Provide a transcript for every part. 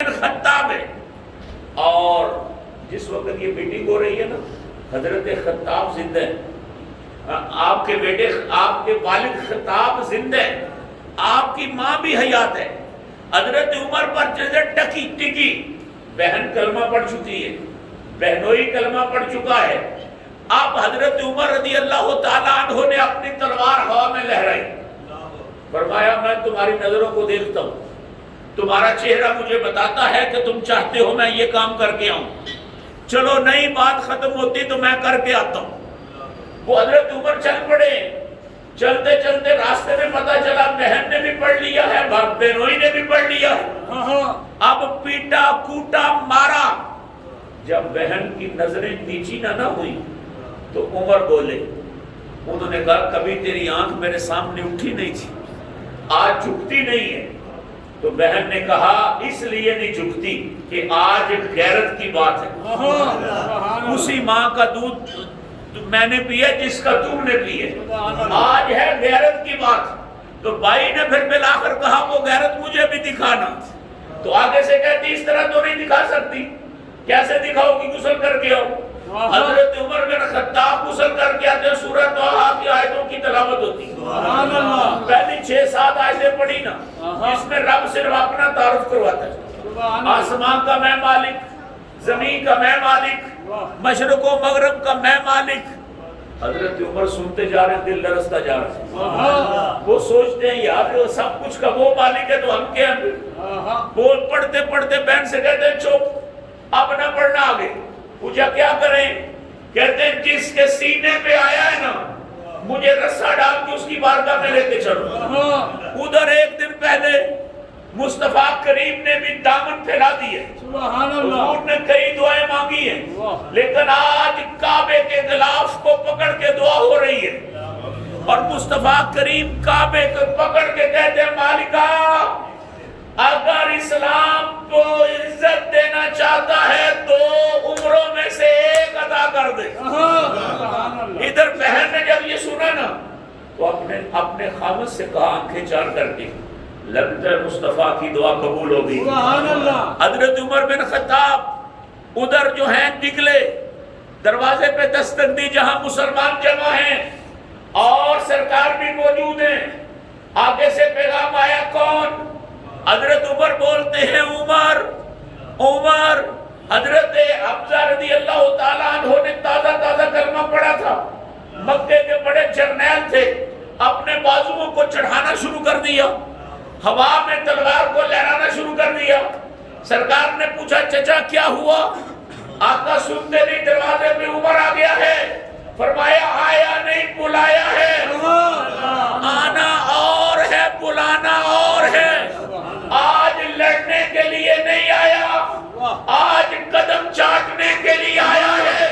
خطاب ہے. اور جس وقت یہ میٹنگ ہو رہی ہے نا حضرت خطاب زندہ ہے, آپ کے بیٹے آپ کے والد خطاب زندہ ہے, آپ کی ماں بھی حیات ہے. حضرت عمر پر جیسے ٹکی بہن کلمہ پڑھ چکی ہے, بہنوئی کلمہ پڑھ چکا ہے. اب حضرت عمر رضی اللہ تعالیٰ عنہ نے اپنی تلوار ہوا میں لہرائی, فرمایا میں تمہاری نظروں کو دیکھتا ہوں, تمہارا چہرہ مجھے بتاتا ہے کہ تم چاہتے ہو میں یہ کام کر کے آؤں, چلو نئی بات ختم ہوتی تو میں کر کے آتا ہوں. وہ حضرت عمر چل پڑے. چلتے چلتے راستے میں پتا چلا بہن نے بھی پڑھ لیا ہے, بہنوئی نے بھی پڑھ لیا ہے. اب پیٹا کوٹا مارا. جب بہن کی نظریں نیچی نہ ہوئی تو عمر بولے, انہوں نے کہا کبھی تیری آنکھ میرے سامنے اٹھی نہیں تھی, آج جھکتی نہیں ہے. تو بہن نے کہا اس لیے نہیں جھکتی کہ آج غیرت کی بات ہے, اسی ماں کا دودھ میں نے پیا جس کا تم نے پیے, آج ہے غیرت کی بات. تو بھائی نے پھر بالآخر کہا وہ غیرت مجھے بھی دکھانا. تو آگے سے کہتی اس طرح تو نہیں دکھا سکتی, کیسے دکھاؤ گی, غسل کر کے آؤ. حضرت عمر بن خطاب غسل کر کے آتے, سورۃ طٰہٰ کی آیتوں کی تلاوت ہوتی. پہلی 6-7 آیتیں پڑھی نا, اس میں رب صرف اپنا تعارف کرواتا ہے, آسمان کا میں مالک, زمین کا میں مالک, مشرق و مغرب کا میں مالک. حضرت عمر سنتے جا رہے ہیں, دل لرزتا جا رہا ہے. وہ سوچتے ہیں یار سب کچھ کا وہ مالک ہے تو ہم کیا ہیں. بول پڑھتے پڑھتے بہن سے کہتے ہیں چپ, اب نہ پڑھنا آگے. پوچھا کیا کریں, کہتے ہیں جس کے سینے پہ آیا ہے نا مجھے رسا ڈال کے اس کی بارگاہ میں لے کے چلو. ادھر ایک دن پہلے مصطفیٰ کریم نے بھی دامن پھیلا دیے, حضور نے کئی دعائیں مانگی ہیں, لیکن آج کعبے کے غلاف کو پکڑ کے دعا ہو رہی ہے. اور مصطفیٰ کریم کعبے کو پکڑ کے کہتے ہیں مالکا اگر اسلام کو عزت دینا چاہتا ہے تو عمروں میں سے ایک عطا کر دے. ادھر بہن نے جب یہ سنا نا تو اپنے خامد سے کہا آنکھیں چار کر کے, لگتا ہے مصطفیٰ کی دعا قبول ہو گئی. حضرت عمر بن خطاب ادھر جو ہیں نکلے, دروازے پہ دستک دی جہاں مسلمان جمع ہیں اور سرکار بھی موجود ہیں. آگے سے پیغام آیا کون, حضرت عمر بولتے ہیں عمر عمر. حضرت حمزہ رضی اللہ تعالیٰ عنہ نے تازہ کلمہ پڑھا تھا, مکے کے بڑے جرنیل تھے, اپنے بازوؤں کو چڑھانا شروع کر دیا, ہوا میں تلوار کو لہرانا شروع کر دیا. سرکار نے پوچھا چچا کیا ہوا, آقا سنتے نہیں دروازے پہ عمر آ گیا ہے. فرمایا آیا نہیں بلایا ہے, آنا اور ہے بلانا اور ہے. آج لڑنے کے لیے نہیں آیا, آج قدم چاٹنے کے لیے آیا ہے,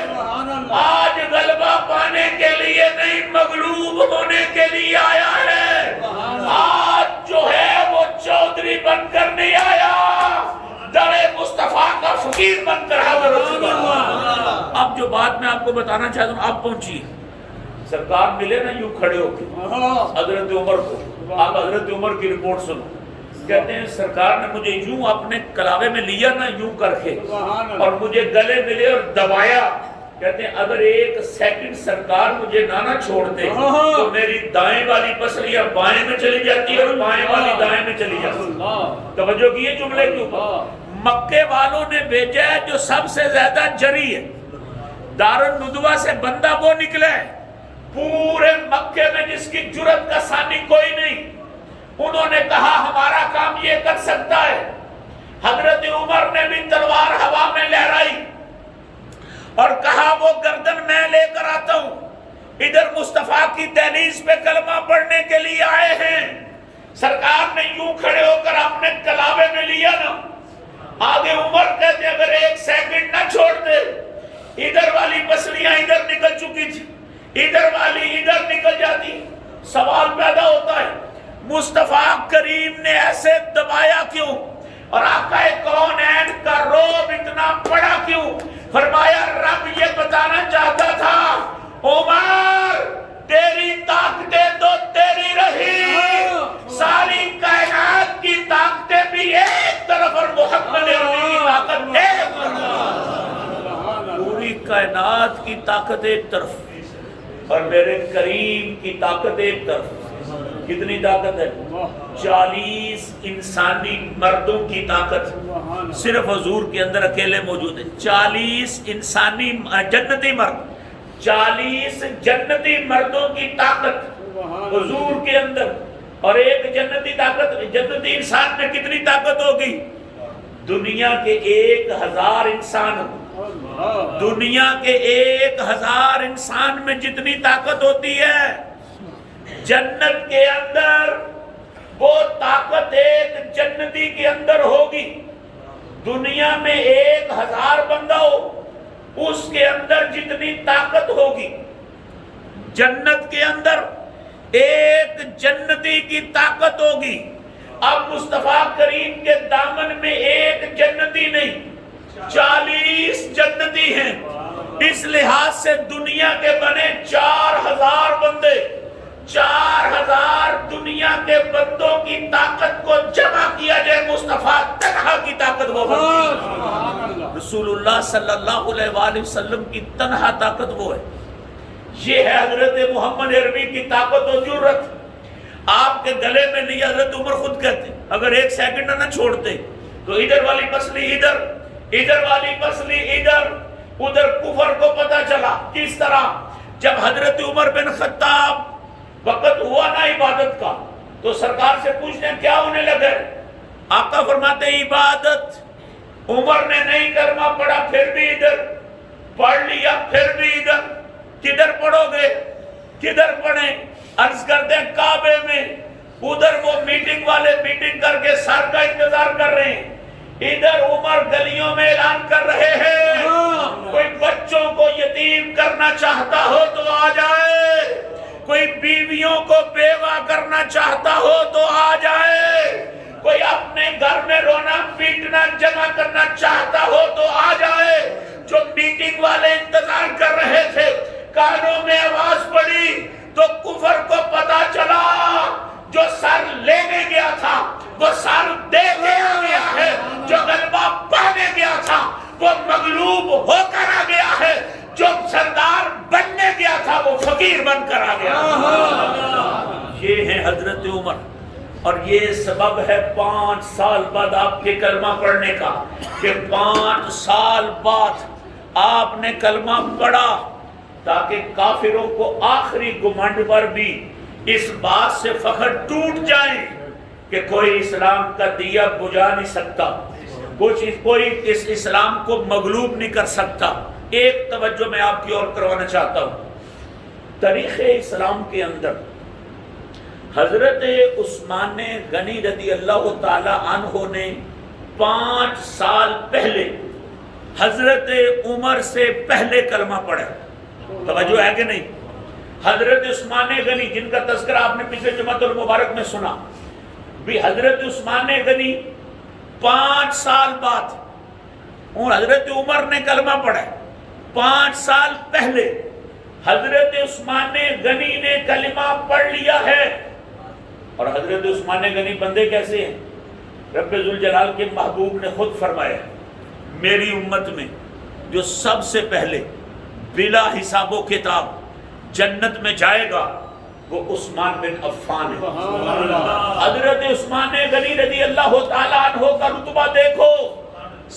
آج غلبہ پانے کے لیے نہیں مغلوب ہونے کے لیے آیا ہے. آج جو ہے وہ چودھری بن کر نہیں آیا, درے مصطفیٰ کا فقیر بن کر حاضر ہو چکا. اب جو بات میں آپ کو بتانا چاہتا ہوں آپ پہنچیے. سرکار ملے نا یوں کھڑے ہو کے حضرت عمر کو. آپ حضرت عمر کی رپورٹ سنو. کہتے ہیں سرکار نے مجھے یوں اپنے کلاوے میں لیا نا یوں کر کے, اور مجھے گلے ملے اور دبایا. کہتے ہیں اگر ایک سیکنڈ سرکار مجھے نہ چھوڑتے تو میری دائیں والی پسلیاں بائیں میں چلی جاتی اور بائیں والی دائیں میں چلی جاتی. توجہ کیے جملے کے اوپر. مکے والوں نے بھیجا ہے جو سب سے زیادہ جری ہے, دارالندوہ سے بندہ وہ نکلے پورے مکے میں جس کی جرت کا ثانی کوئی نہیں. انہوں نے کہا ہمارا کام یہ کر سکتا ہے. حضرت عمر نے بھی تلوار ہوا میں لہرائی اور کہا وہ گردن میں لے کر آتا ہوں. ادھر مصطفیٰ کی دہلیز پہ کلمہ پڑھنے کے لیے آئے ہیں. سرکار نے یوں کھڑے ہو کر اپنے کلاوے میں لیا نا, آگے عمر کہتے اگر ایک سیکنڈ نہ چھوڑتے ادھر والی پسلیاں ادھر نکل چکی تھی, ادھر والی ادھر نکل جاتی. سوال پیدا ہوتا ہے مصطفیٰ کریم نے ایسے دبایا کیوں, اور آقا کونین کا روب اتنا بڑا کیوں. فرمایا رب یہ بتانا چاہتا تھا عمر تیری طاقتیں تو تیری رہی, ساری کائنات کی طاقتیں بھی ایک طرف اور محمد کی طاقت ایک طرف اور میرے کریم کی طاقت ایک طرف. کتنی طاقت ہے؟ 40 انسانی مردوں کی طاقت صرف حضور کے اندر اکیلے موجود ہے. 40 انسانی جنتی مرد، 40 جنتی مردوں کی طاقت حضور کے اندر. اور ایک جنتی طاقت، جنتی انسان میں کتنی طاقت ہوگی؟ دنیا کے 1000 انسان، دنیا کے 1000 انسان میں جتنی طاقت ہوتی ہے، جنت کے اندر وہ طاقت ایک جنتی کے اندر ہوگی. دنیا میں 1000 بندہ ہو، اس کے اندر جتنی طاقت ہوگی، جنت کے اندر ایک جنتی کی طاقت ہوگی. اب مصطفیٰ کریم کے دامن میں ایک جنتی نہیں، 40 جنتی ہیں. اس لحاظ سے دنیا کے بنے 4000 بندے، 4000 دنیا کے بندوں کی طاقت کو جمع کیا جائے، مصطفیٰ تنہا کی طاقت وہ بنتی ہے. رسول اللہ صلی اللہ علیہ وآلہ وسلم کی تنہا طاقت وہ ہے. یہ ہے حضرت محمد عربی کی طاقت و جرت. آپ کے گلے میں نہیں. حضرت عمر خود کہتے اگر ایک سیکنڈ نہ چھوڑتے تو ادھر والی پسلی ادھر، ادھر والی پسلی ادھر، ادھر کفر کو پتا چلا. کس طرح؟ جب حضرت عمر بن خطاب وقت ہوا نا عبادت کا، تو سرکار سے پوچھتے ہیں کیا ہونے لگے؟ آقا فرماتے ہیں عبادت. عمر نے نہیں کلمہ پڑھا، پھر بھی ادھر پڑھ لیا، پھر بھی ادھر. کدھر پڑھو گے؟ کدھر پڑھیں؟ عرض کرتے ہیں کعبے میں. ادھر وہ میٹنگ والے میٹنگ کر کے سر کا انتظار کر رہے ہیں، ادھر عمر گلیوں میں اعلان کر رہے ہیں کوئی بچوں کو یتیم کرنا چاہتا ہو تو آ جائے، کوئی بیویوں کو بیوہ کرنا چاہتا ہو تو آ جائے، کوئی اپنے گھر میں رونا پیٹنا جمع کرنا چاہتا ہو تو آ جائے. جو میٹنگ والے انتظار کر رہے تھے، کانوں میں آواز پڑی تو کفر کو پتا چلا جو سر لینے گیا تھا وہ سر دے کے آ گیا ہے، جو غلبہ پانے گیا تھا وہ مغلوب ہو کر آ گیا ہے، جو سردار بننے گیا تھا وہ فقیر بن کر آ گیا. یہ ہے حضرت عمر. اور یہ سبب ہے 5 سال بعد آپ کے کلمہ پڑھنے کا، کہ 5 سال بعد آپ نے کلمہ پڑھا تاکہ کافروں کو آخری گمنڈ پر بھی اس بات سے فخر ٹوٹ جائیں کہ کوئی اسلام کا دیا بجھا نہیں سکتا، کوئی اس اسلام کو مغلوب نہیں کر سکتا. ایک توجہ میں آپ کی اور کروانا چاہتا ہوں. تاریخ اسلام کے اندر حضرت عثمان غنی رضی اللہ تعالی عنہ نے 5 سال پہلے حضرت عمر سے پہلے کلمہ پڑھا. توجہ ہے کہ نہیں؟ حضرت عثمان غنی جن کا تذکرہ آپ نے پچھلے جمعۃ المبارک میں سنا بھی، حضرت عثمان غنی 5 سال بعد اور حضرت عمر نے کلمہ پڑھا. 5 سال پہلے حضرت عثمان غنی نے کلمہ پڑھ لیا ہے. اور حضرت عثمان غنی بندے کیسے ہیں؟ رب ذوالجلال کے محبوب نے خود فرمایا میری امت میں جو سب سے پہلے بلا حساب و کتاب جنت میں جائے گا وہ عثمان بن عفان ہے. حضرت عثمان غنی رضی اللہ تعالیٰ عنہ کا رتبہ دیکھو،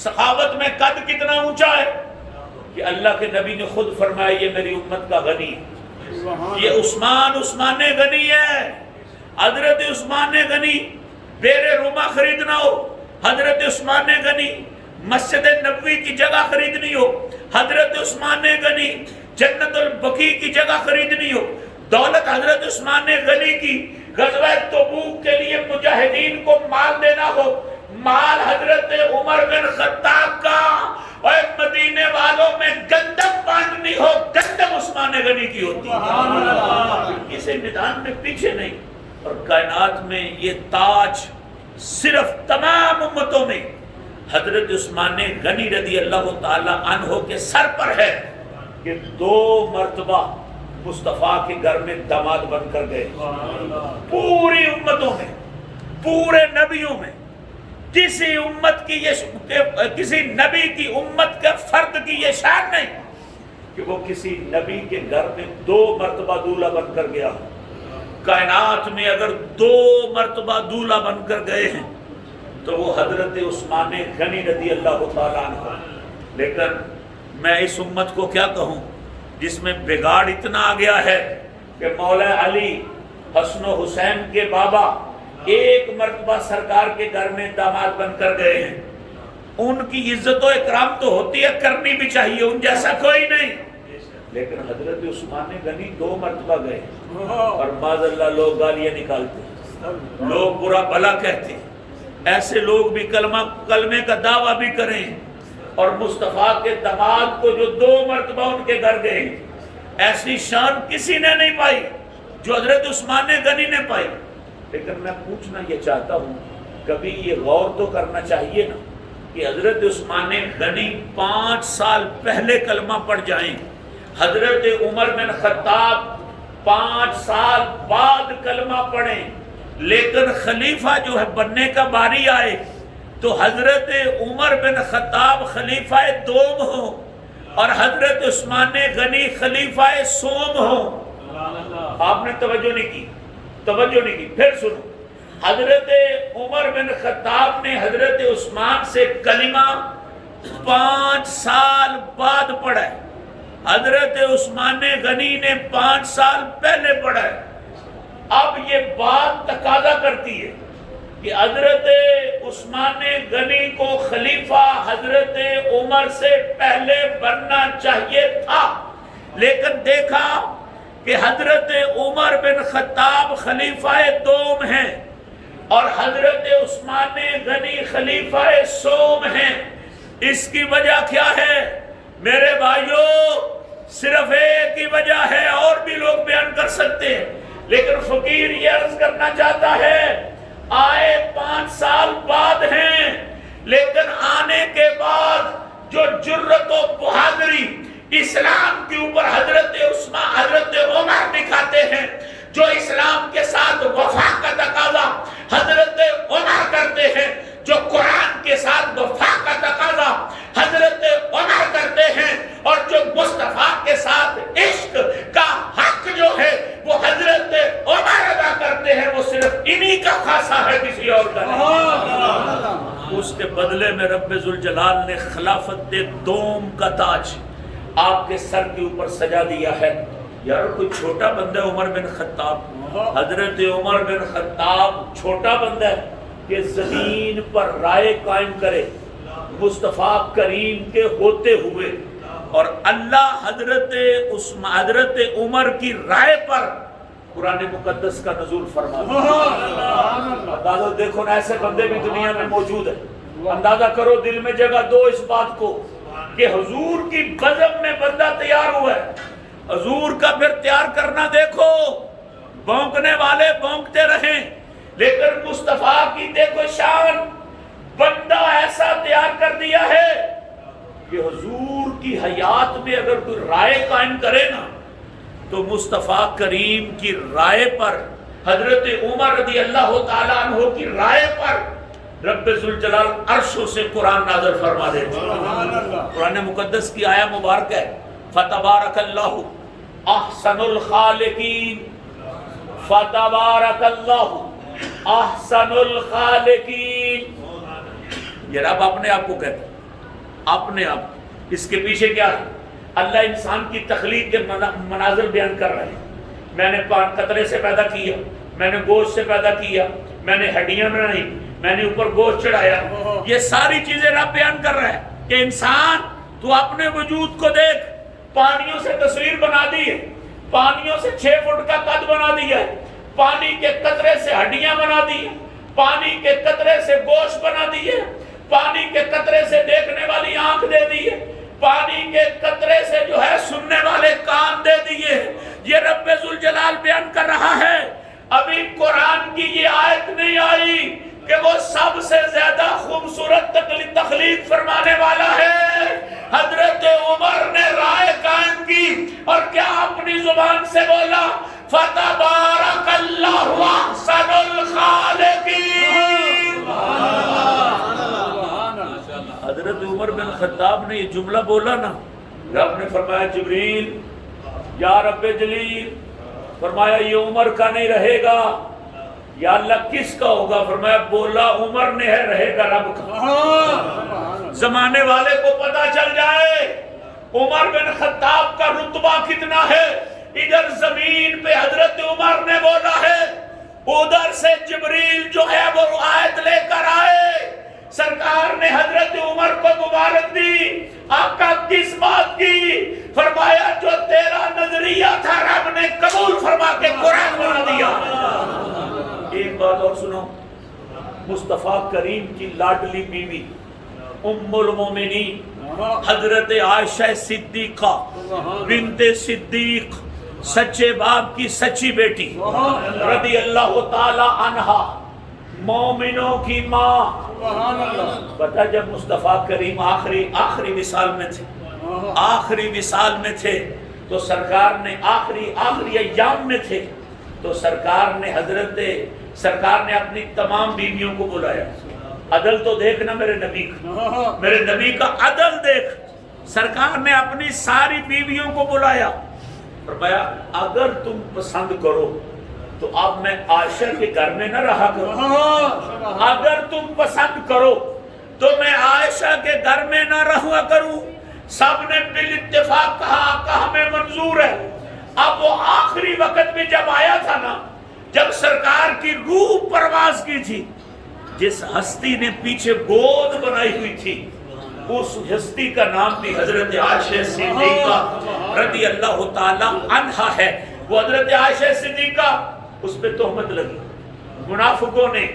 سخاوت میں قد کتنا اونچا ہے کہ اللہ کے نبی نے خود فرمایا یہ میری امت کا غنی ہے، یہ عثمان غنی ہے. حضرت عثمان غنی بیر روما خریدنا ہو، حضرت عثمان غنی مسجد نبوی کی جگہ خریدنی ہو، حضرت عثمان غنی جنت البقیع کی جگہ خریدنی ہو، دولت حضرت عثمان غنی کی غزوہ تبوک کے لیے مجاہدین کو مال دینا ہو، مال حضرت عمر بن خطاب کا، اور مدینے والوں میں گندم بانٹنی ہو، گندم عثمان غنی کی ہوتی ہے. اسے میدان میں پیچھے نہیں. اور کائنات میں یہ تاج صرف تمام امتوں میں حضرت عثمان غنی رضی اللہ تعالی عنہ کے سر پر ہے کہ 2 مرتبہ مصطفیٰ کے گھر میں داماد بن کر گئے. پوری امتوں میں، پورے نبیوں میں کسی امت کی یہ، کسی نبی کی امت کے فرد کی یہ شان نہیں کہ وہ کسی نبی کے گھر میں 2 مرتبہ دولہا بن کر گیا. کائنات میں اگر 2 مرتبہ دولہا بن کر گئے ہیں تو وہ حضرت عثمان غنی رضی اللہ تعالیٰ عنہ. لیکن میں اس امت کو کیا کہوں جس میں بگاڑ اتنا آ گیا ہے کہ مولا علی حسن و حسین کے بابا 1 مرتبہ سرکار کے گھر میں داماد بن کر گئے ہیں. ان کی عزت و اکرام تو ہوتی ہے، کرنی بھی چاہیے، ان جیسا کوئی نہیں. لیکن حضرت عثمان غنی 2 مرتبہ گئے اور معاذ اللہ لوگ گالیاں نکالتے، لوگ برا بھلا کہتے. ایسے لوگ بھی کلمے کا دعویٰ بھی کریں اور مصطفیٰ کے داماد کو جو 2 مرتبہ ان کے گھر گئے، ایسی شان کسی نے نہیں پائی جو حضرت عثمان غنی نے پائی. لیکن میں پوچھنا یہ چاہتا ہوں، کبھی یہ غور تو کرنا چاہیے نا کہ حضرت عثمان غنی 5 سال پہلے کلمہ پڑھ جائیں، حضرت عمر بن خطاب 5 سال بعد کلمہ پڑھیں، لیکن خلیفہ جو ہے بننے کا باری آئے تو حضرت عمر بن خطاب خلیفہ دوم ہو اور حضرت عثمان غنی خلیفہ سوم ہو. آپ نے توجہ نہیں کی. پھر سنو، حضرت عمر بن خطاب نے حضرت عثمان سے کلمہ 5 سال بعد پڑھا ہے، حضرت عثمان غنی نے 5 سال پہلے پڑھا ہے. اب یہ بات تقاضا کرتی ہے کہ حضرت عثمان غنی کو خلیفہ حضرت عمر سے پہلے بننا چاہیے تھا، لیکن دیکھا کہ حضرت عمر بن خطاب خلیفہ دوم ہیں اور حضرت عثمان غنی خلیفہ سوم ہیں. اس کی وجہ کیا ہے میرے بھائیوں؟ صرف ایک ہی وجہ ہے، اور بھی لوگ بیان کر سکتے ہیں، لیکن فقیر یہ عرض کرنا چاہتا ہے آئے 5 سال بعد ہیں، لیکن آنے کے بعد جو جرت و بہادری اسلام کے اوپر حضرت عمر دکھاتے ہیں، جو اسلام کے ساتھ وفا کا تقاضا حضرت عمر کرتے ہیں، جو قرآن کے ساتھ وفا کا تقاضا حضرت عمر کرتے ہیں، اور جو مصطفیٰ کے ساتھ عشق کا حق جو ہے وہ حضرت عمر ادا کرتے ہیں، وہ صرف انہی کا خاصہ ہے، کسی اور کا نہیں. اس کے بدلے میں رب ذوالجلال نے خلافت دوم کا تاج آپ کے سر کے اوپر سجا دیا ہے. یار کوئی چھوٹا بندہ عمر بن خطاب، حضرت عمر بن خطاب چھوٹا بندہ ہے کہ زمین پر رائے قائم کرے مصطفیٰ کریم کے ہوتے ہوئے، اور اللہ حضرت عمر کی رائے پر قرآن مقدس کا نزول فرما. اندازہ دیکھو نا، ایسے بندے بھی دنیا میں موجود ہیں. اندازہ کرو، دل میں جگہ دو اس بات کو کہ حضور کی بزم میں بندہ تیار ہوا ہے. حضور کا پھر تیار کرنا دیکھو، بونکنے والے بونکتے رہیں، لیکن مصطفیٰ کی دیکھو شان، بندہ ایسا تیار کر دیا ہے کہ حضور کی حیات میں اگر کوئی رائے قائم کرے نا تو مصطفیٰ کریم کی رائے پر، حضرت عمر رضی اللہ تعالیٰ عنہ کی رائے پر رب ذوالجلال عرشوں سے قرآن نازل فرما دیتے. قرآن مقدس کی آیہ مبارک ہے فَتَبَارَكَ اللَّهُ احسن الخالقین، فَتَبَارَكَ اللَّهُ احسن الخالقین. یہ رب اپنے آپ کو کہتا ہے، اپنے آپ. اس کے پیچھے کیا ہے؟ اللہ انسان کی تخلیق کے مناظر بیان کر رہے ہیں. میں نے قطرے سے پیدا کیا، میں نے گوشت سے پیدا کیا، میں نے ہڈیاں بنائی، میں نے اوپر گوشت چڑھایا. یہ ساری چیزیں رب بیان کر رہا ہے کہ انسان تو اپنے وجود کو دیکھ، پانیوں سے تصویر بنا دی ہے، پانیوں سے 6 فٹ کا قد بنا دیا ہے، پانی کے قطرے سے ہڈیاں بنا دی ہے، پانی کے قطرے سے گوشت بنا دی ہے، پانی کے قطرے سے دیکھنے والی آنکھ دے دی ہے، پانی کے قطرے سے جو ہے سننے والے کان دے دیے. یہ رب ذوالجلال بیان کر رہا ہے. ابھی قرآن کی یہ آیت نہیں آئی کہ وہ سب سے زیادہ خوبصورت تخلیق فرمانے والا ہے. حضرت عمر نے رائے قائم کی اور کیا اپنی زبان سے بولا فَتَبَارَكَ اللَّهُ أَحْسَنُ الْخَالِقِينَ. حضرت عمر بن خطاب نے یہ جملہ بولا نا رب نے فرمایا جبریل یا رب جلیل، فرمایا یہ عمر کا نہیں رہے گا۔ یا اللہ کس کا ہوگا؟ فرمایا بولا عمر نے ہے، رہے گا رب کا۔ زمانے والے کو پتا چل جائے عمر بن خطاب کا رتبہ کتنا ہے۔ ادھر زمین پہ حضرت عمر نے بولا ہے، ادھر سے جبریل جو ہے وہ آیت لے کر آئے، سرکار نے حضرت عمر کو مبارک دی۔ آقا کس بات کی؟ فرمایا جو تیرا نظریہ تھا رب نے قبول فرما کے قرآن بنا دیا۔ ایک بات اور سنو، مصطفیٰ کریم کی لاڈلی بیوی ام المومنین حضرت عائشہ صدیقہ بنت صدیق، سچے باپ کی سچی بیٹی، رضی اللہ تعالی عنہا، مومنوں کی ماں۔ پتہ جب مصطفیٰ کریم آخری وصال میں تھے، آخری وصال میں تھے تو سرکار نے آخری ایام میں تھے تو سرکار نے اپنی تمام بیویوں کو بلایا۔ عدل تو دیکھنا میرے نبی کا عدل دیکھ۔ سرکار نے اپنی ساری بیویوں کو بلایا، فرمایا اگر تم پسند کرو تو اب میں عائشہ کے گھر میں نہ رہا کروں، اگر تم پسند کرو تو میں عائشہ کے گھر میں نہ رہا کروں۔ سب نے بالاتفاق کہا آقا ہمیں منظور ہے۔ اب وہ آخری وقت میں جب آیا تھا نا، جب سرکار کی روح پرواز کی تھی، جس ہستی نے پیچھے گود بنائی ہوئی تھی اس ہستی کا نام بھی حضرت عائشہ صدیقہ رضی اللہ تعالی عنہا ہے۔ وہ حضرت عائشہ صدیقہ، اس پہ تہمت لگی، منافقوں نے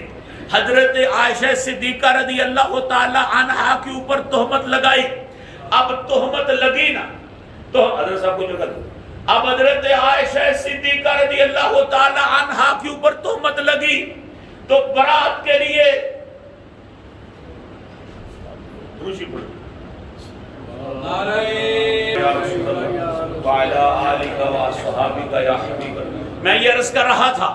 حضرت عائشہ صدیقہ رضی اللہ تعالی عنہا کے اوپر تہمت لگائی۔ اب تہمت لگی نا تو حضرت صاحب کو جو کہا، اب حضرت عائشہ صدیقہ رضی اللہ تعالی عنہا کے اوپر تہمت لگی تو برات کے لیے روشی پڑھ میں یہ عرض کر رہا تھا،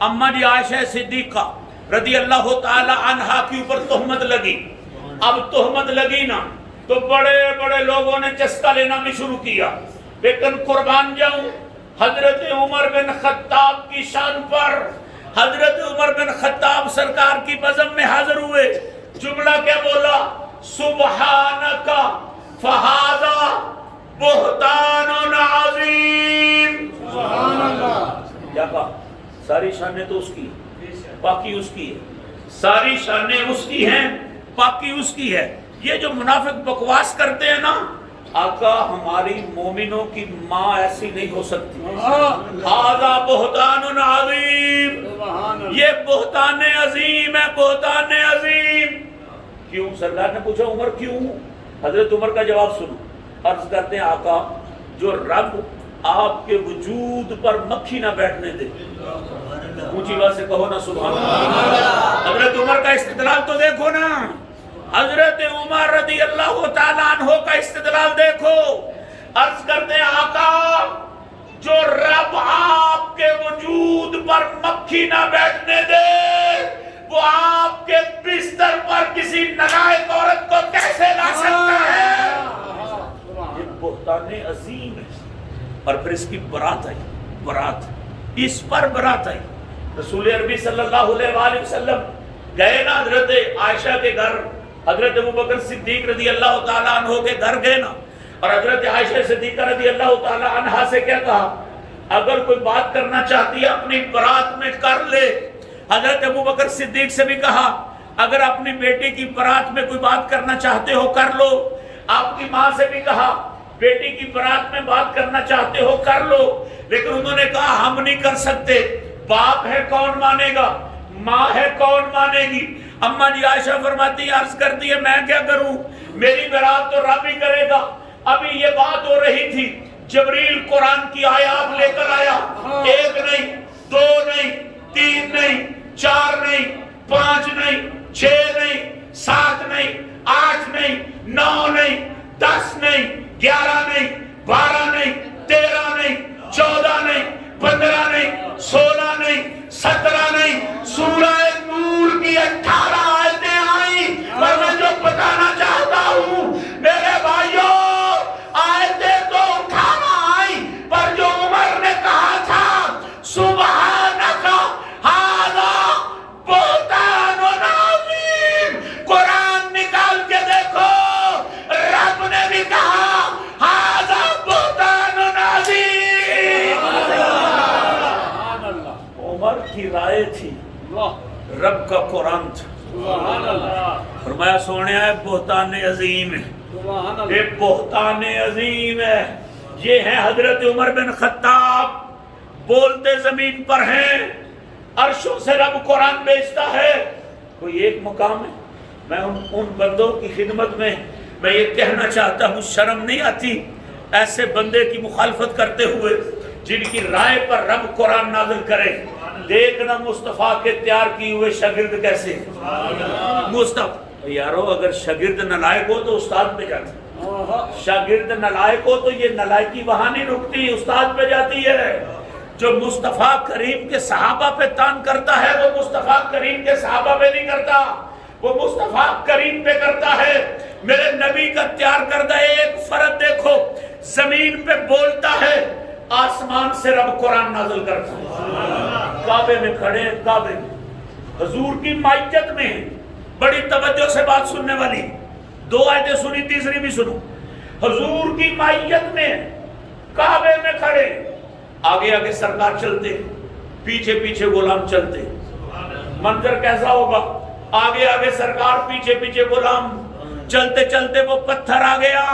اماں جی عائشہ صدیقہ رضی اللہ تعالی عنہا کے اوپر تہمت لگی۔ اب تہمت لگی نا تو بڑے بڑے لوگوں نے چسکا لینا بھی شروع کیا، لیکن قربان جاؤں حضرت عمر بن خطاب کی شان پر، حضرت عمر بن خطاب سرکار کی بزم میں حاضر ہوئے۔ جملہ کیا بولا؟ سبحانکا فہذا بہتان عظیم۔ سبحان اللہ۔ کیا کہا؟ ساری شانیں تو اس کی، باقی اس کی ہے، ساری شانیں اس کی ہیں، باقی اس کی ہے۔ یہ جو منافق بکواس کرتے ہیں نا، آقا ہماری مومنوں کی ماں ایسی نہیں ہو سکتی۔ ہذا بہتان عظیم، یہ بہتان عظیم ہے، بہتان عظیم۔ کیوں؟ سرکار نے پوچھا عمر کیوں؟ حضرت عمر کا جواب سنو، عرض کرتے ہیں آقا جو رب آپ کے وجود پر مکھی نہ بیٹھنے دے، اونچی بات سے کہو نا سبحان اللہ۔ حضرت عمر کا استدلال تو دیکھو نا، حضرت عمر رضی اللہ تعالیٰ عنہ کا استدلال دیکھو۔ عرض کرتے ہیں آقا جو رب آپ کے وجود پر مکھی نہ بیٹھنے دے وہ آپ کے بستر پر کسی نالائق عورت کو کیسے لا سکتا ہے؟ یہ بہتان عظیم ہے۔ اور پھر اس کی برات آئی، برات اس پر برات آئی۔ رسول عربی صلی اللہ علیہ وآلہ وسلم گئے نا حضرت عائشہ کے گھر، حضرت ابوبکر صدیق رضی اللہ تعالیٰ عنہ کے گھر گئے نا، اور حضرت عائشہ صدیقہ رضی اللہ تعالیٰ عنہ سے کیا کہا؟ اگر کوئی بات کرنا چاہتی ہے اپنی برات میں کر لے۔ حضرت ابوبکر صدیق سے بھی کہا اگر اپنی بیٹی کی برات میں کوئی بات کرنا چاہتے ہو کر لو۔ آپ کی ماں سے بھی کہا بیٹی کی برات میں بات کرنا چاہتے ہو کر لو، لیکن انہوں نے کہا ہم نہیں کر سکتے، باپ ہے کون مانے گا، ماں ہے کون مانے گی۔ اماں جی عائشہ فرماتی ہے، عرض کرتی ہے میں کیا کروں، میری برات تو رب ہی کرے گا۔ ابھی یہ بات ہو رہی تھی، جبریل قرآن کی آیات لے کر آیا، ایک نہیں، دو نہیں، تین نہیں، چار نہیں، پانچ نہیں، چھ نہیں، سات نہیں، آٹھ نہیں، نو نہیں، 10 نہیں، 11 نہیں، 12 نہیں، 13 نہیں، 14 نہیں، 15 نہیں، 16 نہیں، 17 نہیں، سورہ نور کی 18 آیتیں آئیں۔ اور میں جو بتانا چاہتا ہوں میرے بھائیوں، آیت رب کا قرآن تھا. سبحان اللہ. فرمایا سونے ایک بہتان عظیم ہے, سبحان اللہ. ایک بہتان عظیم ہے. یہ ہے حضرت عمر بن خطاب, بولتے زمین پر ہیں, عرشوں سے رب قرآن بیچتا ہے. کوئی ایک مقام ہے. میں ان بندوں کی خدمت میں یہ کہنا چاہتا ہوں, شرم نہیں آتی ایسے بندے کی مخالفت کرتے ہوئے جن کی رائے پر رب قرآن نازل کرے. دیکھنا مصطفیٰ کے تیار کیے ہوئے شاگرد کیسے مصطفیٰ. یارو اگر شاگرد نالائق ہو تو استاد پہ جاتی, شاگرد نالائق ہو تو یہ نالائقی وہاں نہیں رکتی, استاد پہ جاتی ہے. جو مصطفیٰ کریم کے صحابہ پہ تان کرتا ہے وہ مصطفیٰ کریم کے صحابہ پہ نہیں کرتا, وہ مصطفیٰ کریم پہ کرتا ہے. میرے نبی کا تیار کردہ ایک فرد دیکھو, زمین پہ بولتا ہے, آسمان سے رب قرآن نازل کرتا ہے. کعبے میں کھڑے, کعبے میں حضور کی مائیت میں, بڑی توجہ سے بات سننے والی, 2 آیتیں سنی, تیسری بھی سنو. حضور کی مائیت میں کعبے میں کھڑے, آگے آگے سرکار چلتے, پیچھے پیچھے غلام چلتے. منظر کیسا ہوگا؟ آگے آگے سرکار, پیچھے پیچھے غلام. چلتے چلتے وہ پتھر آ گیا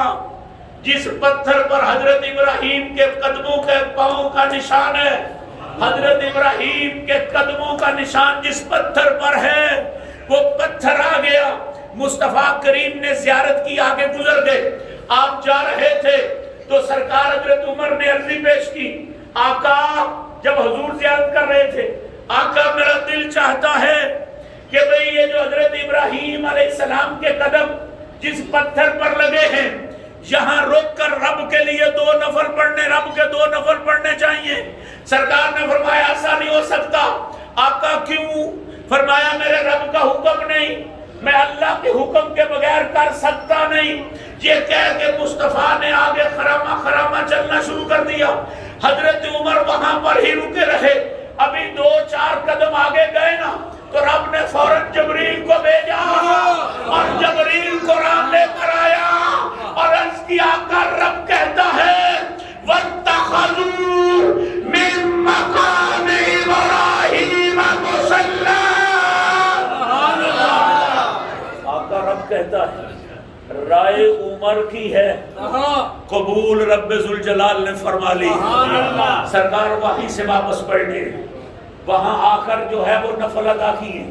جس پتھر پر حضرت ابراہیم کے قدموں کے پاؤں کا نشان ہے. حضرت ابراہیم کے قدموں کا نشان جس پتھر پر ہے وہ پتھر آ گیا. مصطفیٰ کریم نے زیارت کی, آگے گزر گئے. آپ جا رہے تھے تو سرکار حضرت عمر نے عرضی پیش کی, آقا, جب حضور زیارت کر رہے تھے, آقا میرا دل چاہتا ہے کہ بھئی یہ جو حضرت ابراہیم علیہ السلام کے قدم جس پتھر پر لگے ہیں, یہاں رک کر رب کے لیے 2 نفل پڑھنے, رب کے 2 نفل پڑھنے چاہیے. سرکار نے فرمایا ایسا نہیں ہو سکتا. آقا کیوں؟ فرمایا میرے رب کا حکم نہیں, میں اللہ کے حکم کے بغیر کر سکتا نہیں. یہ کہہ کے مصطفیٰ نے آگے خرامہ خرامہ چلنا شروع کر دیا. حضرت عمر وہاں پر ہی رکے رہے. ابھی 2-4 قدم آگے گئے نا تو رب نے فوراً جبریل کو بھیجا اور جبریل قرآن لے کر آیا اور عرض کیا کر رب کہتا ہے وَاتَّخَذُوا مِن مَّقَامِ إِبْرَاهِيمَ مُصَلًّى. آقا رب کہتا ہے رائے عمر کی ہے, قبول رب ذوالجلال نے فرما لی. سرکار وحی سے واپس پلٹے, وہاں آ کر جو ہے وہ نفل ادا کیے.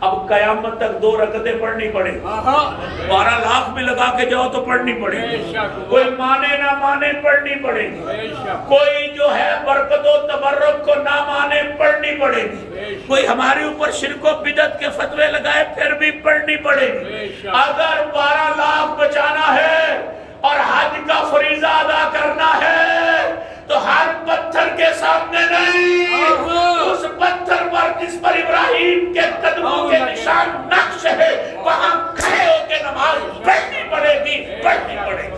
اب قیامت تک 2 رکعتیں پڑھنی پڑے, 12 لاکھ میں لگا کے جاؤ تو پڑھنی پڑے, کوئی مانے نہ مانے پڑھنی پڑے گی, کوئی جو ہے برکت و تبرک کو نہ مانے پڑھنی پڑے گی, کوئی ہمارے اوپر شرک و بدعت کے فتوے لگائے پھر بھی پڑھنی پڑے گی. اگر 12 لاکھ بچانا ہے اور حج کا فریضہ ادا کرنا ہے تو ہر پتھر کے سامنے نہیں, اس پتھر پر جس پر ابراہیم کے قدموں کے نشان نقش ہے وہاں کھڑے ہو کے نماز پڑھنی پڑے گی, پڑھنی پڑے گی.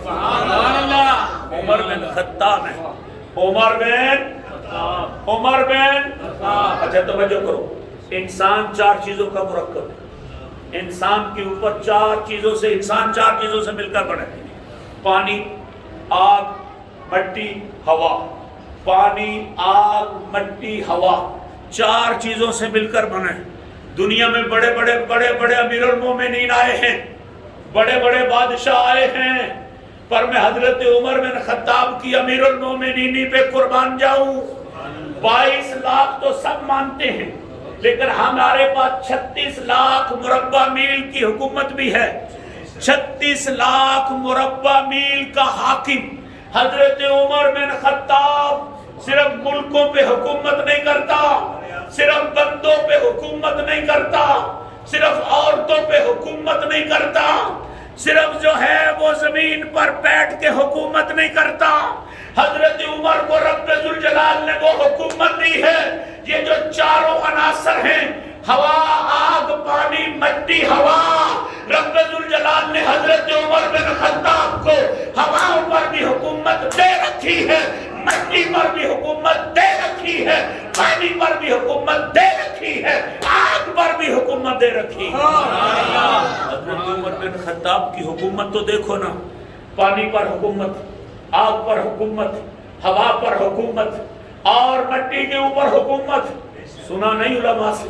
عمر بن خطاب ہے, عمر بن اچھا توجہ کرو. انسان 4 چیزوں کا مرکب ہے. انسان کے اوپر 4 چیزوں سے, انسان 4 چیزوں سے مل کر بنے, پانی, آگ, مٹی, ہوا. پانی, آگ, مٹی, ہوا, 4 چیزوں سے مل کر بنے. دنیا میں بڑے بڑے امیر المومنین آئے ہیں, بڑے بڑے بادشاہ آئے ہیں, پر میں حضرت عمر بن خطاب کی امیر المومنینی پہ قربان جاؤں. 22 لاکھ تو سب مانتے ہیں, لیکن ہمارے پاس 36 لاکھ مربع میل کی حکومت بھی ہے. 36 لاکھ مربع میل کا حاکم حضرت عمر بن خطاب صرف ملکوں پہ حکومت نہیں کرتا, صرف بندوں پہ حکومت نہیں کرتا, صرف عورتوں پہ حکومت نہیں کرتا, صرف جو ہے وہ زمین پر بیٹھ کے حکومت نہیں کرتا. حضرت عمر کو رب ذوالجلال نے وہ حکومت دی ہے. یہ جو 4 عناصر ہیں, ہوا, آگ, پانی, مٹی, ہوا, رب ذوالجلال نے حضرت عمر بن خطاب کو ہواؤں پر بھی حکومت دے رکھی ہے, مٹی پر بھی حکومت دے رکھی ہے, پانی پر بھی حکومت دے رکھی ہے, آگ پر بھی حکومت دے رکھی ہے. حضرت عمر بن خطاب کی حکومت تو دیکھو نا, پانی پر حکومت, آگ پر حکومت, ہوا پر حکومت اور مٹی کے اوپر حکومت. سنا نہیں علماء سے,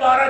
12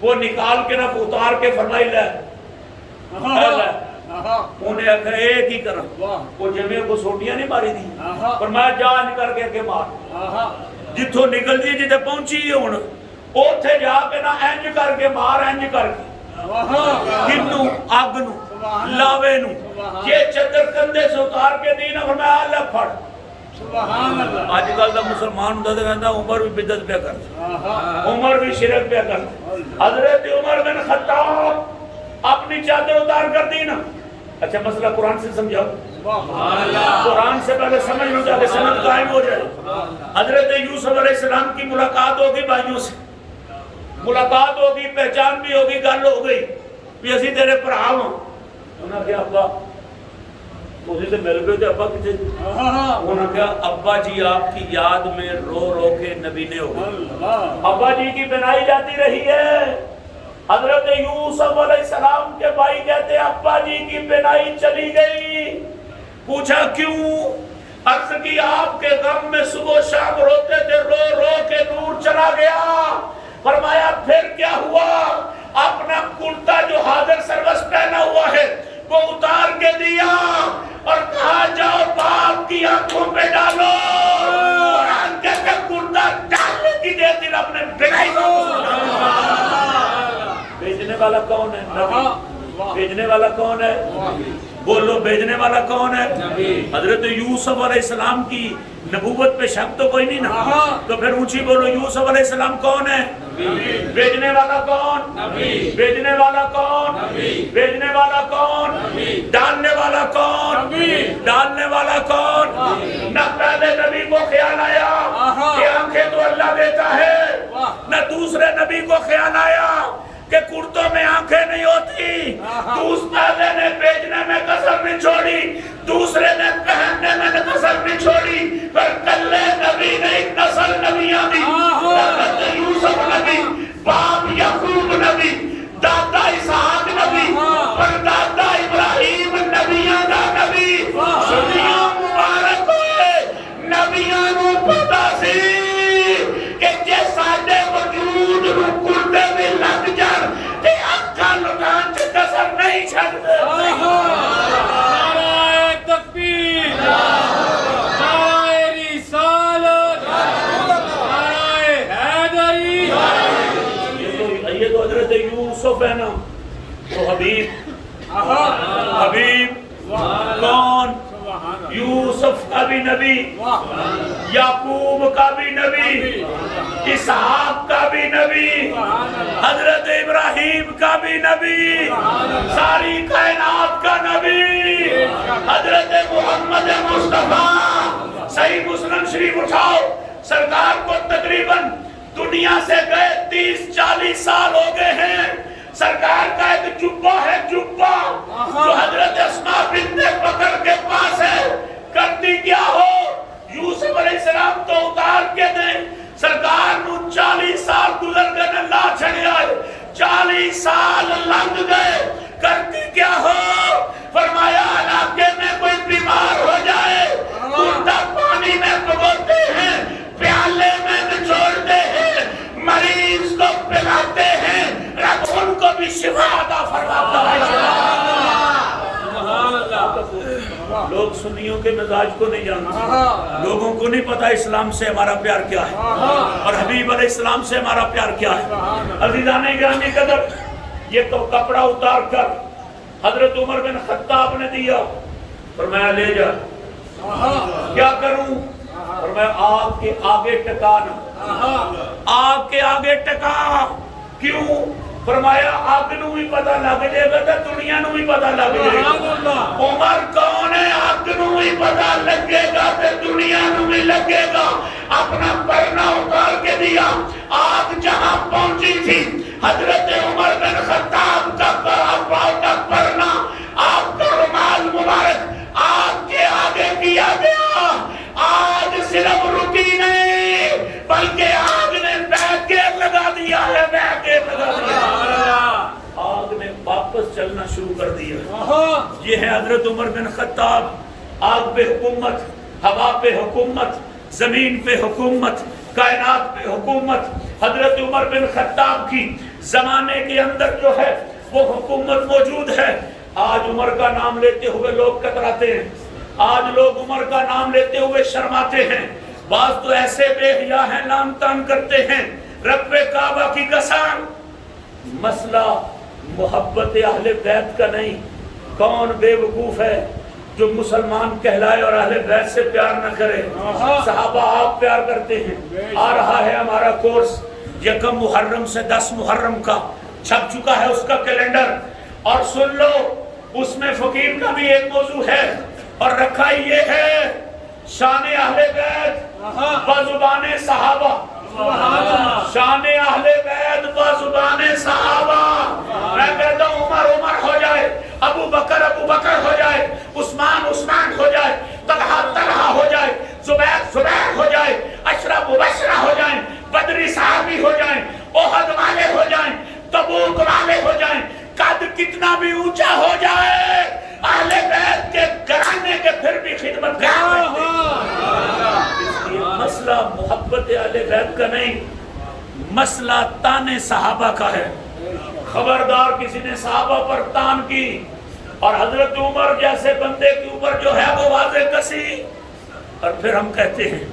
وہ نکال کے نہ اتار کے فرمائی لے انہیں اکھر ایک ہی کرا وہ جمعے کو سوٹیاں نہیں ماری دی فرمایا جا نکل کے اگے مار جتوں نکل دی جتے پہنچی ہون اوتھے جا کے نہ انج کر کے مار انج کر کے کنو آگ نو لاوے نو یہ چدر کندھے سے اتار کے دی نہ فرمایا اللہ پھڑ آج کل دا مسلمان ہوتا تو کہتا عمر بھی بدعت پہ کرتا عمر بھی شرک پہ کرتا حضرت عمر بن خطاب اپنی چادر اتار کر دی نا اچھا مسئلہ قرآن سے سمجھاؤ قرآن سے پہلے سمجھ لو جا کے سند قائم ہو جائے حضرت یوسف علیہ السلام کی ملاقات ہوگی بھائیوں سے ملاقات ہوگی پہچان بھی ہوگی گل ہو گئی بھی اسی تیرے پر آؤں انہوں نے کہا ابا اسی سے مل گئے تھے ابا کتے انہوں نے کہا ابا جی آپ کی یاد میں رو رو کے نبی نے ہوگی ابا جی کی بنائی جاتی رہی ہے حضرت یوسف علیہ السلام کے بھائی کہتے ابا جی کی بنائی چلی گئی پوچھا کیوں عرض کی آپ کے غم میں صبح شام روتے تھے رو رو کے نور چلا گیا فرمایا پھر کیا ہوا اپنا کرتا جو حاضر سروس پہنا ہوا ہے وہ اتار کے دیا اور کہا جاؤ باپ کی آنکھوں پہ ڈالو قرآن کہتے کرتا ڈالنے کی دیتی رب نے بنائی بھیجنے والا کون ہے نبی بھیجنے والا کون ہے بولو بھیجنے والا کون ہے حضرت یوسف علیہ السلام کی نبوت پہ شک تو کوئی نہیں نا تو پھر اونچی بولو یوسف علیہ السلام کون ہے بھیجنے والا کون بھیجنے والا کون بھیجنے والا کون ڈالنے والا کون ڈالنے والا کون نہ پہلے نبی کو خیال آیا کہ آنکھیں تو اللہ دیتا ہے نہ دوسرے نبی کو خیال آیا کہ کرتوں میں آنکھیں نہیں ہوتی دوسرے نے بیچنے میں کسر نہیں چھوڑی دوسرے نے پہننے میں کسر نہیں چھوڑی پر کلے نبی نے ایک نسل نبیاں دی حضرت یوسف نبی باپ یعقوب نبی دادا اسحاق نبی پر دادا ابراہیم نبیاں دا نبی سنیاں مبارک ہوئے نبیاں نو پتا سی کہ جے ساڈے وجود نو کردے بھی لگ جان تے اکھاں لٹان چ کسر نہیں چھڈدے نعرہ تکبیر نعرہ رسالت نعرہ حیدری یہ تو حضرت یوسف ہے نا تو حبیب کون یوسف کا بھی نبی یعقوب کا بھی نبی اسحاق کا بھی نبی حضرت ابراہیم کا بھی نبی ساری کائنات کا نبی حضرت محمد مصطفیٰ صحیح مسلم شریف اٹھاؤ سرکار کو تقریباً دنیا سے گئے 30-40 سال ہو گئے ہیں سرکار کا ایک جبہ ہے جبہ جو حضرت اسماء بنت بکر کے پاس ہے کرتی کیا ہو یوسف علیہ السلام تو اتار کے دیں سرکار نو 40 سال گزر گئے اللہ چھڑے آئے 40 سال لنگ گئے کرتی کیا ہو فرمایا علاقے میں کوئی بیمار ہو جائے کردہ پانی میں پگوتے ہیں پیالے میں نچوڑتے ہیں مریض کو پلاتے ہیں رب ان کو بھی شفا عطا فرماتا ہے لوگ سنیوں کے مزاج کو نہیں جانتے لوگوں کو نہیں پتا اسلام سے ہمارا پیار کیا ہے اور حبیب علیہ السلام سے ہمارا پیار کیا ہے عزیزان گرامی قدر یہ تو کپڑا اتار کر حضرت عمر بن خطاب نے دیا فرمایا لے جا کیا کروں فرمایا آگ کے آگے ٹکانا آگ کے آگے ٹکا کیوں فرمایا آگ نو بھی پتہ لگ جائے گا تو دنیا نو بھی پتہ لگ جائے گا عمر کون ہے آگ نو بھی پتہ لگے گا تو دنیا نو بھی لگے گا اپنا پرنا اتار کے دیا آگ جہاں پہنچی تھی حضرت عمر بن خطاب کا پرنا آپ کا رومال مبارک آگ کے آگے کیا گیا آگ صرف رکی نہیں بلکہ آگ نے بیک گیئر لگا دیا ہے بیک گیئر لگا دیا آگ نے واپس چلنا شروع کر دیا یہ ہے حضرت عمر بن خطاب آگ پہ حکومت ہوا پہ حکومت زمین پہ حکومت کائنات پہ حکومت حضرت عمر بن خطاب کی زمانے کے اندر جو ہے وہ حکومت موجود ہے. آج عمر کا نام لیتے ہوئے لوگ کتراتے ہیں, آج لوگ عمر کا نام لیتے ہوئے شرماتے ہیں. بعض تو ایسے بے حیا ہیں لان تان کرتے ہیں. رب کعبہ کی قسم, مسئلہ محبت اہل بیت کا نہیں. کون بے وقوف ہے جو مسلمان کہلائے اور اہل بیت سے پیار نہ کرے؟ صحابہ آپ پیار کرتے ہیں. آ رہا ہے ہمارا کورس, یکم محرم سے 10 محرم کا چھپ چکا ہے اس کا کیلنڈر, اور سن لو اس میں فقیر کا بھی ایک موضوع ہے, اور رکھا یہ ہے شان اہل بیت بزبان صحابہ. شان اہل بیت بزبان صحابہ. میں کہتا ہوں عمر عمر ہو جائے, ابو بکر ہو جائے, عثمان ہو جائے, طلحہ ہو جائے, زبیر ہو جائے, عشرہ مبشرہ ہو جائیں, بدری صحابی ہو جائیں, احد والے ہو جائیں, تبوک والے ہو جائیں, قد کتنا بھی اونچا ہو جائے, اہل بیت کے گھرانے کے پھر بھی خدمت کرتے ہیں. مسئلہ محبت اہل بیت کا نہیں, مسئلہ تانے صحابہ کا ہے. خبردار کسی نے صحابہ پر تان کی, اور حضرت عمر جیسے بندے کے اوپر جو ہے وہ واضح کسی, اور پھر ہم کہتے ہیں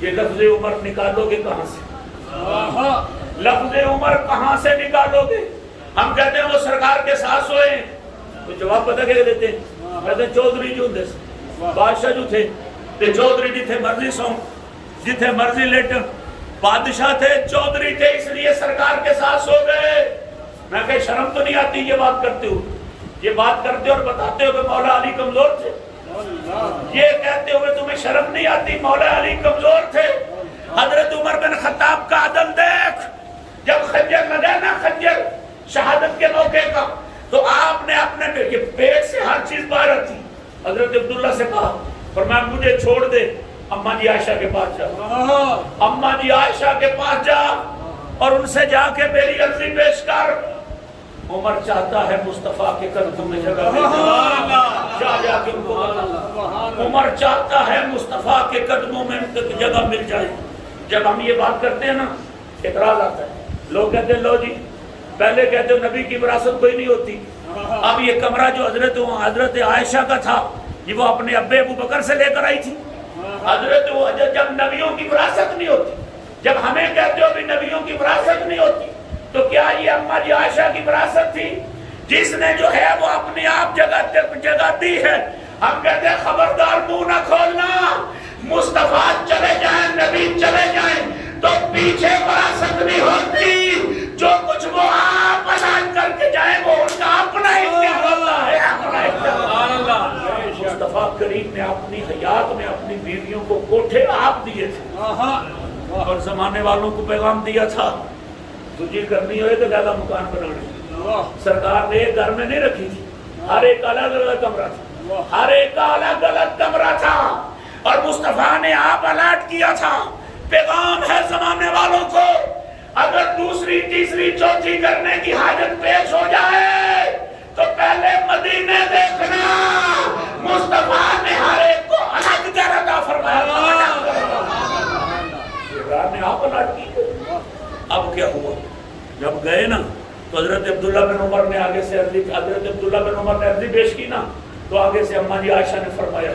یہ لفظ عمر نکالو گے کہاں سے؟ لفظ عمر کہاں سے نکالو گے؟ ہم کہتے ہیں وہ سرکار کے ساتھ سوئے. تو جواب پتہ کیا دیتے ہیں؟ کہتے ہیں چودھری جو دے بادشاہ جو تھے تے چودھری جتھے مرضی سو جتھے مرضی لیٹن, بادشاہ تھے چودھری تھے اس لیے سرکار کے ساتھ سو گئے. میں کہ شرم تو نہیں آتی یہ بات کرتے ہو؟ یہ بات کرتے اور بتاتے ہو کہ مولا علی کمزور تھے. یہ کہتے ہوئے تمہیں شرم نہیں آتی مولا علی کمزور تھے؟ حضرت عمر بن خطاب کا عدل دیکھ, جب خنجر لگا نا, خنجر شہادت کے موقع کا, تو آپ نے اپنے پیٹ سے ہر چیز باہر آتی. حضرت عبداللہ سے کہا فرمایا مجھے چھوڑ دے, اماں جی عائشہ کے پاس جا, اماں جی عائشہ کے پاس جا اور ان سے جا کے میری عرضی پیش کر. عمر چاہتا ہے مصطفیٰ کے قدموں میں جگہ مل جائے, جا کے ان کو بتا. عمر چاہتا ہے مصطفیٰ کے قدموں میں جگہ مل جائے. جب ہم یہ بات کرتے ہیں نا, اعتراض آتا ہے. لوگ کہتے ہیں لو جی, پہلے کہتے ہو نبی کی وراثت کوئی نہیں ہوتی, اب یہ کمرہ جو حضرت عائشہ کا تھا یہ وہ اپنے ابے ابو بکر سے لے کر آئی تھی. حضرت جب نبیوں کی وراثت نہیں ہوتی, جب ہمیں کہتے ہو بھی نبیوں کی وراثت نہیں ہوتی, تو کیا یہ اماں جی عائشہ کی وراثت تھی جس نے جو ہے وہ اپنے آپ جگہ دی ہے؟ ہم کہتے ہیں خبردار منہ نہ کھولنا. مصطفیٰ چلے جائیں, نبی چلے جائیں تو پیچھے وراثت نہیں ہوتی. جو کچھ وہ آپ اعلان کر کے جائیں وہ ان کا اپنا اختیار ہوتا ہے, اپنا اختیار. مصطفیٰ کریم نے اپنی حیات میں اپنی بیویوں کو کوٹھے آپ دیے تھے, اور زمانے والوں کو پیغام دیا تھا تجھے کرنی ہوئے تو زیادہ مکان بنانے. سرکار نے ایک گھر میں نہیں رکھی تھی, ہر ایک الگ الگ کمرہ تھا, ہر ایک کا الگ الگ کمرہ تھا, اور مصطفیٰ نے آپ الاٹ کیا تھا. پیغام ہے زمانے والوں کو, اگر دوسری تیسری چوتھی کرنے کی حاجت پیش ہو جائے تو پہلے مدینے دیکھنا. مصطفیٰ نے ہر ایک کو الگ گھر عطا فرمایا, سرکار نے آپ الاٹ کی. اب کیا ہوا جب گئے نا, تو حضرت عبداللہ بن عمر نے آگے سے عرضی پیش کی نا, تو آگے سے اماں جی عائشہ نے فرمایا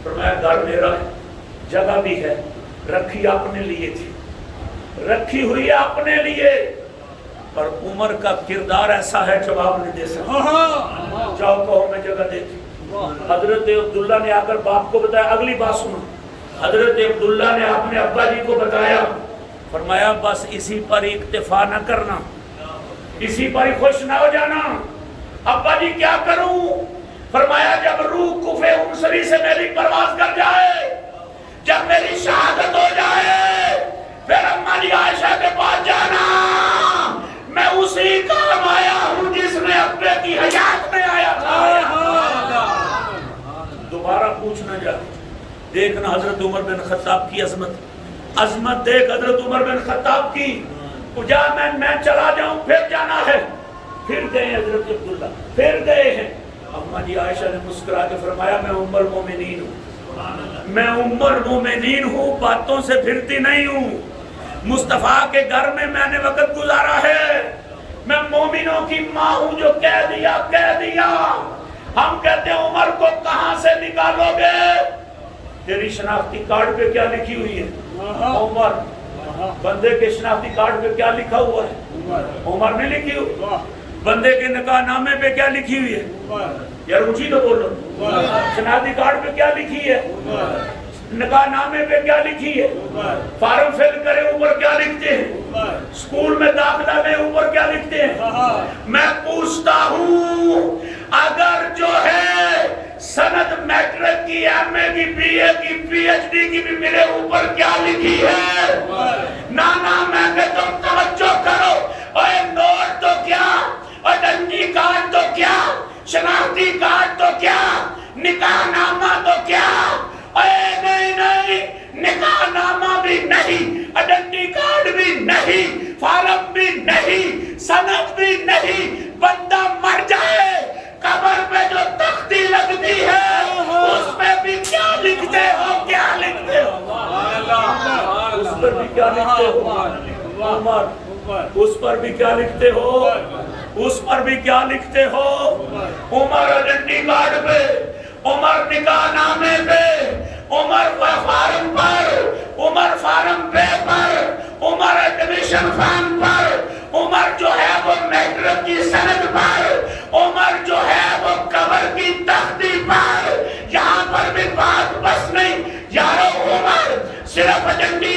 گھر میرا ہے, جگہ بھی ہے, رکھی اپنے لیے تھی, رکھی ہوئی اپنے لیے, پر عمر کا کردار ایسا ہے جواب نہیں دے سکتا. جاؤ کہو میں جگہ دیتی. حضرت عبداللہ نے آ کر باپ کو بتایا. اگلی بات سنو, حضرت عبداللہ نے اپنے ابا جی کو بتایا, فرمایا بس اسی پر اکتفا نہ کرنا, اسی پر ہی خوش نہ ہو جانا. ابا جی کیا کروں؟ فرمایا جب روح کوفے انصری سے میری پرواز کر جائے, جب میری شہادت ہو جائے, پھر اماں جی عائشہ کے پاس جانا. میں اسی کام آیا ہوں جس نے ابے کی حیات میں آیا تھا. دوبارہ پوچھنا جا, دیکھنا حضرت عمر بن خطاب کی عظمت دیکھ حضرت عمر بن خطاب کی. جا میں چلا جاؤں, پھر جانا ہے. پھر گئے حضرت عبداللہ, پھر گئے ہیں. اماں جی عائشہ نے مسکرا کے فرمایا میں ام المومنین ہوں, میں ام المومنین ہوں, باتوں سے پھرتی نہیں ہوں. مصطفیٰ کے گھر میں نے وقت گزارا ہے, میں مومنوں کی ماں ہوں جو کہہ دیا. ہم کہتے ہیں عمر کو کہاں سے نکالو گے؟ تیری شناختی کارڈ پہ کیا لکھی ہوئی ہے؟ عمر. بندے کے شناختی کارڈ پہ کیا لکھا ہوا ہے؟ عمر نے لکھی ہوئی. بندے کے نکاح نامے پہ کیا لکھی ہوئی ہے؟ یار اونچی تو بولو. شناختی کارڈ پہ کیا لکھی ہے؟ نکاح نامے پہ کیا لکھی ہے؟ فارم فل کرے اوپر کیا لکھتے ہیں؟ اسکول میں داخلہ لے اوپر کیا لکھتے ہیں؟ میں پوچھتا ہوں اگر جو ہے سند میٹرک کی، ایم اے کی، بی اے کی، پی ایچ ڈی کی بھی میرے اوپر کیا لکھی ہے؟ نانا میں کہ تم توجہ کرو. اے نوٹ تو کیا، آئیڈینٹی کارڈ تو کیا، شناختی کارڈ تو کیا، نکاح نامہ تو کیا. اے نہیں، نکاح نامہ بھی نہیں، آئیڈینٹی کارڈ بھی نہیں، فارم بھی نہیں، سند بھی نہیں. بندہ مر جائے قبر پہ جو تختی لگتی ہے اس میں بھی کیا لکھتے ہو؟ کیا لکھتے ہو؟ اس پر بھی کیا لکھتے ہو؟ عمر. اس پر بھی کیا لکھتے ہو؟ اس پر بھی کیا لکھتے ہو؟ عمر آئیڈینٹی کارڈ پہ، عمر نکاح نامے پہ، عمر فارم پر، عمر فارم پے پر، عمر ایڈمیشن فارم پر، عمر جو ہے وہ میٹرک کی سند پر، عمر جو ہے وہ قبر کی تختی پر. یہاں پر بھی بات بس نہیں یارو. عمر صرف ایڈینٹی